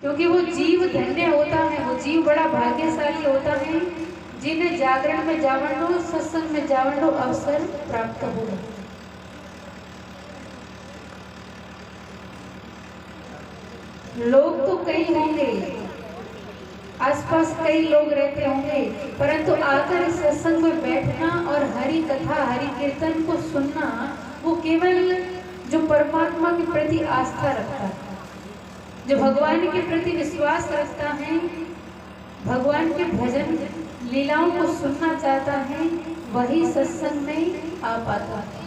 क्योंकि वो जीव धन्य होता है, वो जीव बड़ा भाग्यशाली होता है जिन्हें जागरण में जावंडो, सत्संग में जावंडो अवसर प्राप्त हो। लोग तो कई होंगे, आसपास कई लोग रहते होंगे, परंतु आकर इस सत्संग में बैठना और हरि कथा हरि कीर्तन को सुनना, वो केवल जो परमात्मा के प्रति आस्था रखता है, जो भगवान के प्रति विश्वास रखता है, भगवान के भजन लीलाओं को सुनना चाहता है, वही सत्संग में आ पाता है।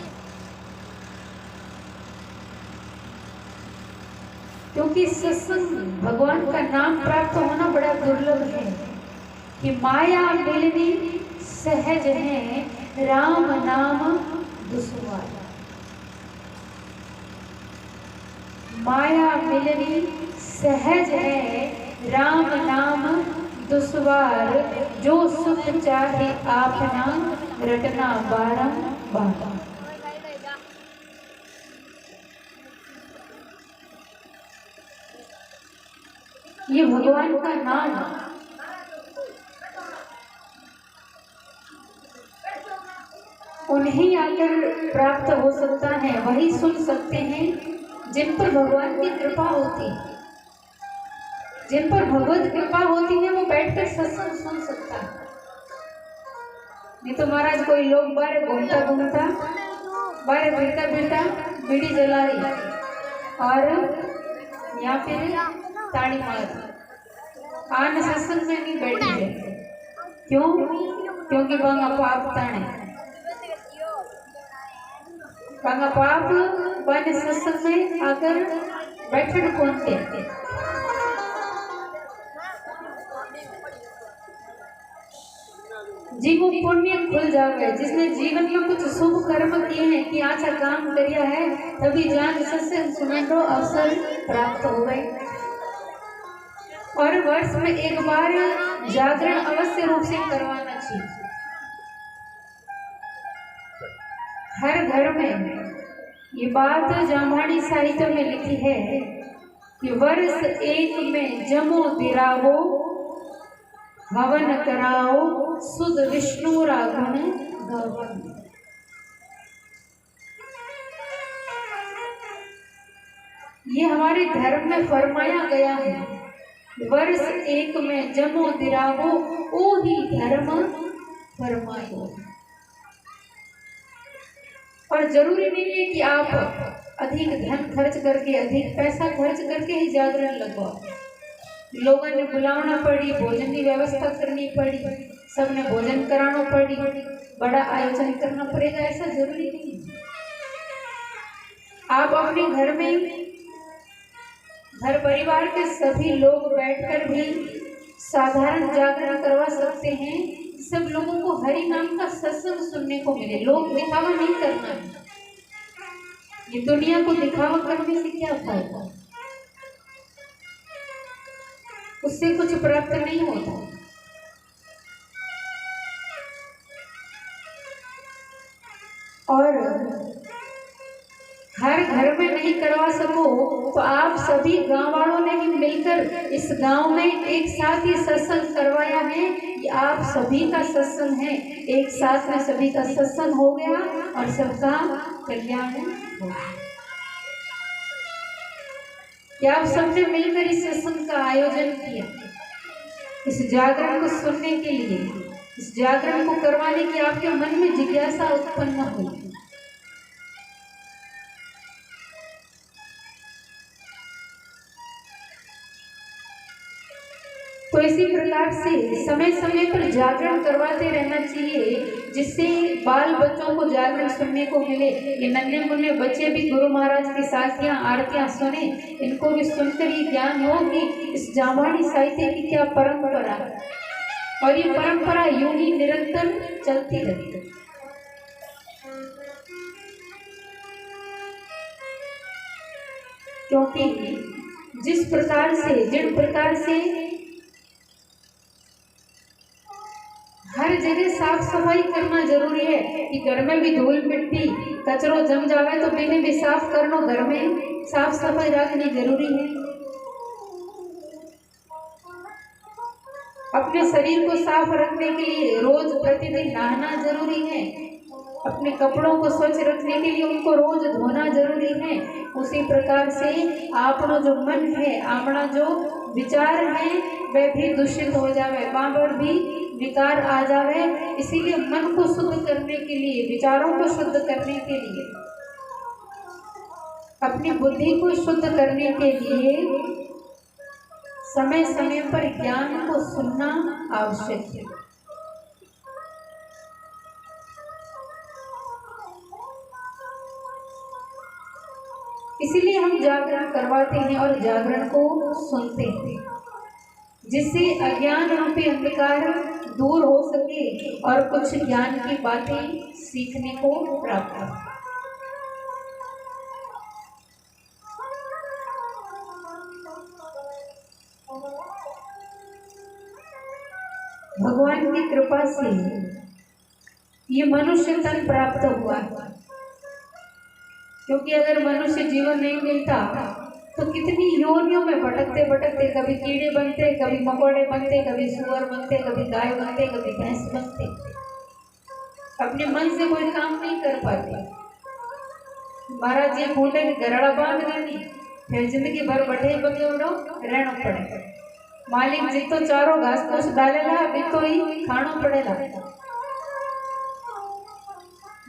क्योंकि सत्संग भगवान का नाम प्राप्त होना बड़ा दुर्लभ है कि माया मिलनी सहज है, राम नाम दुसवार। माया मिलनी सहज है, राम नाम दुसवार। जो सुख चाहे आपना, रटना बारंबार। ये भगवान का नाम उन्हें आकर प्राप्त हो सकता है, वही सुन सकते हैं जिन पर भगवान की कृपा होती है। जिन पर भगवत कृपा होती है वो बैठकर सत्संग सुन सकता है। नहीं तो महाराज कोई लोग बाहर घूमता घूमता, बाहर फिरता फिरता बीड़ी जला रही और यहाँ पे ताड़ी मार आन सत्संग में नहीं बैठी है। क्यों? क्योंकि बांगा पाप ताने, बांगा पाप बन सत्संग में आकर बैठन कौन थे। जी वो पुण्य खुल जावे, जिसने जीवन में कुछ शुभ कर्म किए हैं कि अच्छा काम करिया है, तभी जान सत्संग सुनने अवसर प्राप्त हो गए। और वर्ष में एक बार जागरण अवश्य रूप से करवाना चाहिए। हर घर में ये बात जामवाणी साहित्य में लिखी है कि वर्ष एक में जमो दिरावो, हवन कराओ, सुध विष्णु रागुण गवन। ये हमारे धर्म में फरमाया गया है, वर्ष एक में जमो दिरावो, ओ ही धर्म फरमायो। और जरूरी नहीं है कि आप अधिक धन खर्च करके, अधिक पैसा खर्च करके ही जागरण लगवाओ। लोगों ने बुलाना पड़ी, भोजन की व्यवस्था करनी पड़ी, सबने भोजन कराना पड़ी, बड़ा आयोजन करना पड़ेगा, ऐसा जरूरी नहीं है। आप अपने घर में घर परिवार के सभी लोग बैठकर भी साधारण जागरण करवा सकते हैं। सब लोगों को हरि नाम का सत्संग सुनने को मिले। लोग दिखावा नहीं करना है, ये दुनिया को दिखावा करने से क्या फायदा, उससे कुछ प्राप्त नहीं होता। और हर घर में नहीं करवा सको तो आप सभी गांव वालों ने ही मिलकर इस गांव में एक साथ ही सत्संग करवाया है। ये आप सभी का सत्संग है, एक साथ में सभी का सत्संग हो गया और सबका कल्याण हो गया। क्या आप सबने मिलकर इस सत्संग का आयोजन किया, इस जागरण को सुनने के लिए, इस जागरण को करवाने की आपके मन में जिज्ञासा उत्पन्न हुई। तो इसी प्रकार से समय समय पर जागरण करवाते रहना चाहिए, जिससे बाल बच्चों को जागरण सुनने को मिले। ये नन्हे मुन्ने बच्चे भी गुरु महाराज की साखियां आरतियां सुने, इनको भी सुनकर ये ज्ञान हो कि इस जामवाणी साहित्य की क्या परंपरा है, और ये परंपरा यूं ही निरंतर चलती रहती। क्योंकि जिस प्रकार से, जिन प्रकार से हर जगह साफ सफाई करना जरूरी है कि घर में भी धूल मिट्टी कचरो जम जावे तो भी साफ करना, घर में साफ सफाई रखनी जरूरी है। अपने शरीर को साफ रखने के लिए रोज प्रतिदिन नहाना जरूरी है। अपने कपड़ों को स्वच्छ रखने के लिए उनको रोज धोना जरूरी है। उसी प्रकार से आपनो जो मन है, आपना जो विचार है, वह भी दूषित हो जावे, वहाँ पर भी विकार आ जावे। इसीलिए मन को शुद्ध करने के लिए, विचारों को शुद्ध करने के लिए, अपनी बुद्धि को शुद्ध करने के लिए समय समय पर ज्ञान को सुनना आवश्यक है। इसीलिए हम जागरण करवाते हैं और जागरण को सुनते हैं, जिससे अज्ञान रूपी अंधकार दूर हो सके और कुछ ज्ञान की बातें सीखने को प्राप्त हो। भगवान की कृपा से ये मनुष्य तन प्राप्त हुआ है, क्योंकि अगर मनुष्य जीवन नहीं मिलता तो कितनी योनियों में भटकते भटकते कभी कीड़े बनते, कभी मकोड़े बनते, कभी सुअर बनते, कभी गाय बनते, कभी भैंस बनते, अपने मन से कोई काम नहीं कर पाते। महाराज जी बोले गरड़ा बांध देनी, फिर जिंदगी भर बटे बगेवड़ो रहना पड़े। मालिक जी तो चारों घास फूस डालेला, अभी तो ही खानो पड़ेला।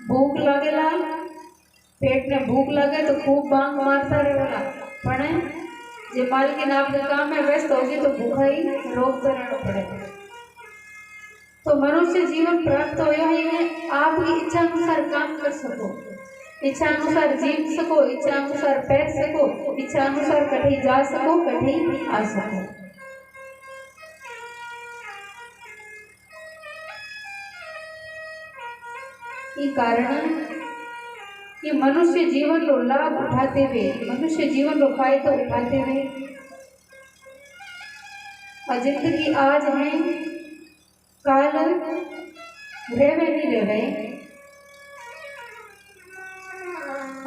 भूख लगेला, पेट में भूख लगे तो खूब बांग मारता रहेगा, पण जे मालकिन आपके काम में व्यस्त होगी तो भूखा ही रोकता रहना पड़ेगा। तो मनुष्य जीवन प्राप्त होया है, आपकी इच्छा अनुसार काम कर सको, इच्छा अनुसार जीव सको, इच्छा अनुसार पैर सको, इच्छा अनुसार कहीं जा सको, कहीं आ सको। ये कारण कि मनुष्य जीवन रो लाभ उठाते हुए, मनुष्य जीवन रो फायदा उठाते हुए और जिंदगी आज है, काल रेवे नहीं रेवे,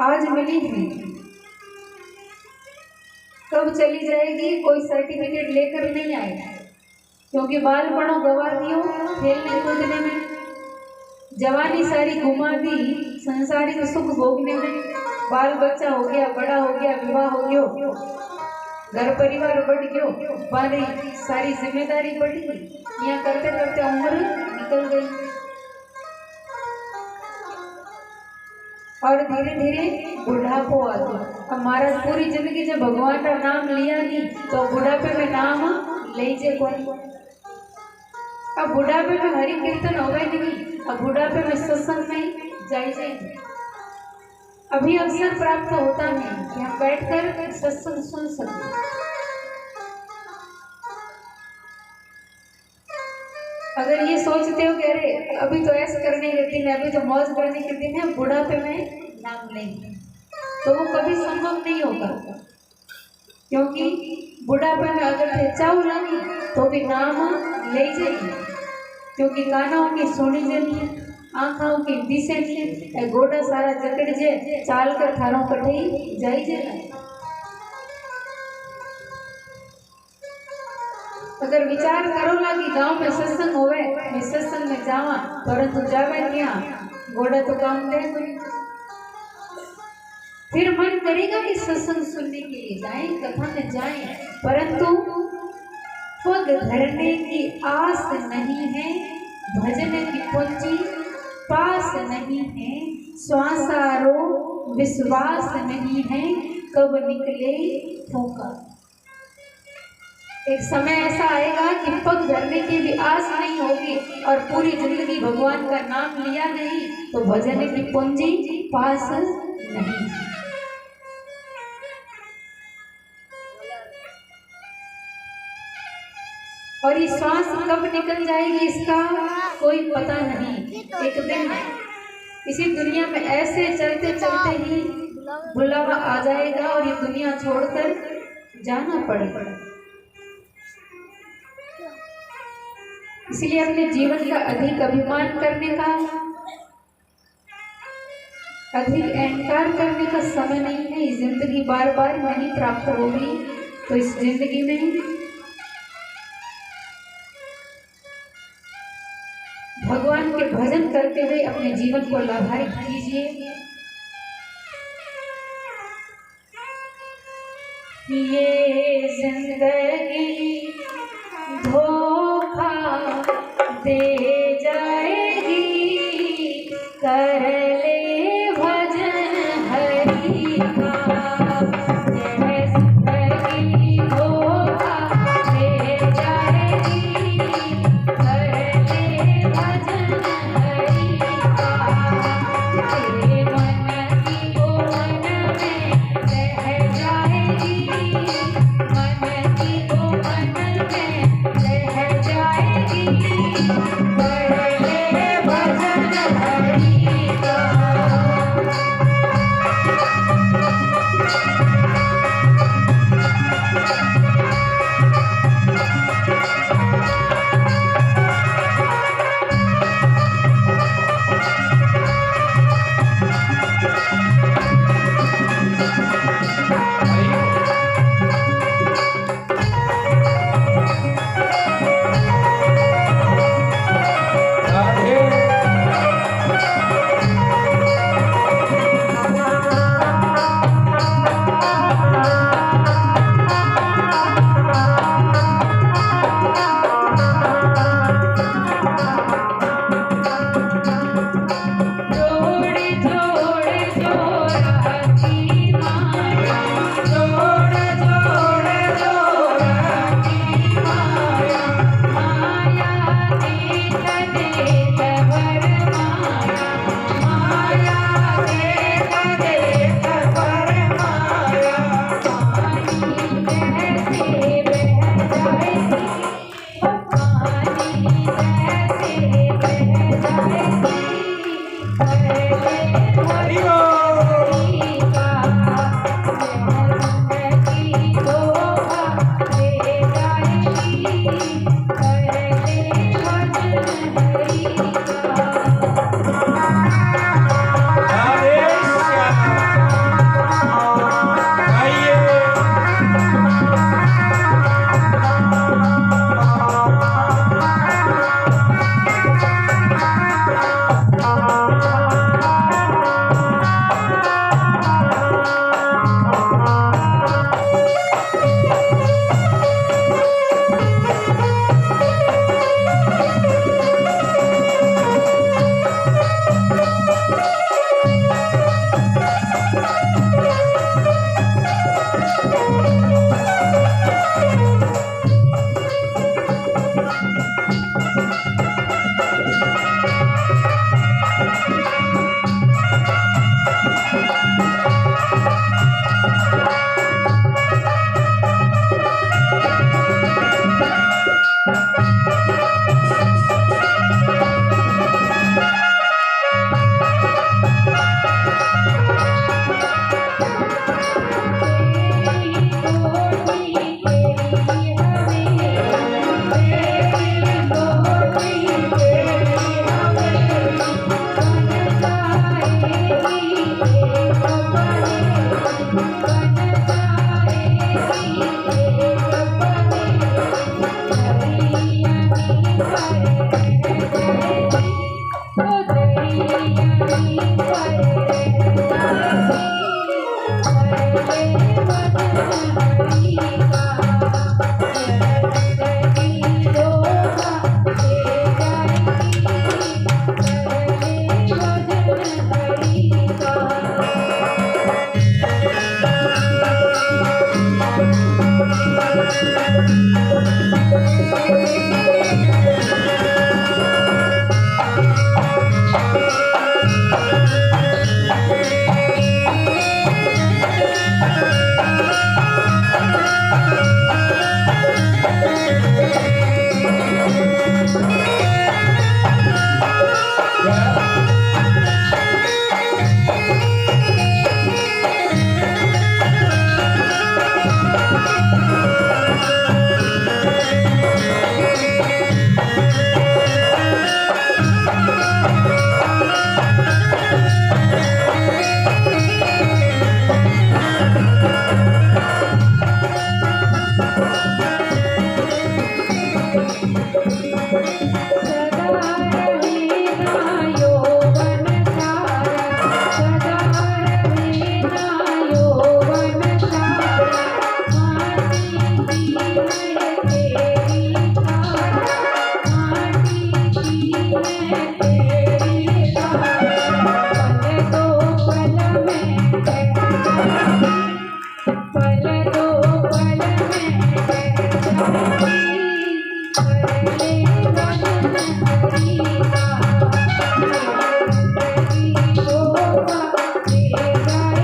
आज मिली है, कब चली जाएगी कोई सर्टिफिकेट लेकर नहीं आएगा, क्योंकि बालपनों गवा दियो खेलने कूदने में, जवानी सारी घुमा दी संसारिक सुख भोगने में, बाल बच्चा हो गया, बड़ा हो गया, विवाह हो गयो, घर परिवार बढ़ गयो, बारी सारी जिम्मेदारी बढ़ गई, यहाँ करते करते उम्र निकल गई और धीरे धीरे बुढ़ापो आ गया। अब महाराज पूरी जिंदगी जब भगवान का नाम लिया नहीं तो बुढ़ापे में नाम लीजिए कौन। अब बुढ़ापे में हरि कीर्तन हो गए नहीं, अब बुढ़ापे में सत्संग नहीं जाइए। अभी अवसर प्राप्त होता है कि हम बैठकर सत्संग सुन सकते। अगर ये सोचते हो कि अरे अभी तो ऐसे करने के दिन है, अभी तो मौज करने के दिन है, बुढ़ापे में नाम लेंगे, तो वो कभी संभव नहीं होगा, क्योंकि बुढ़ापे में अगर चावला नहीं तो भी नाम ले जाइए, क्योंकि कानों की सुनी जानी, आँखों की दिसे नहीं, गोड़ा सारा जकड़ जे, चाल कर थारों कठई जाई जे। अगर विचार करो ना कि गांव में सत्संग होवे, मैं सत्संग में जावा, परंतु जावे क्या, गोड़ा तो काम दे कोई, फिर मन करेगा कि सत्संग सुनने के लिए जाएं, कथा में जाएं, परंतु पग धरने की आस नहीं है, भजन की पूंजी पास नहीं है, श्वासारो विश्वास नहीं है, कब निकले फूंका। एक समय ऐसा आएगा कि पग धरने की भी आस नहीं होगी और पूरी जिंदगी भगवान का नाम लिया नहीं तो भजन की पूंजी पास नहीं। और ये श्वास कब निकल जाएगी इसका कोई पता नहीं। एक दिन इसी दुनिया में ऐसे चलते चलते ही बुलावा आ जाएगा और ये दुनिया छोड़कर जाना पड़ेगा। इसलिए अपने जीवन का अधिक अभिमान करने का, अधिक अहंकार करने का समय नहीं है। ये जिंदगी बार बार नहीं प्राप्त होगी, तो इस जिंदगी में भगवान के भजन करते हुए अपने जीवन को लाभान्वित कीजिए। ये जिंदगी धोखा दे जाएगी, कर ले भजन हरि का। यह जिंदगी धोखा दे जाएगी, कर ले भजन हरि का। तेरे मन की वो मन में रह जाएगी, मन की वो मन में रह जाएगी, कर ले भजन हरि का। तुझे ले जाएगी,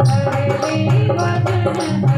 अरे वचन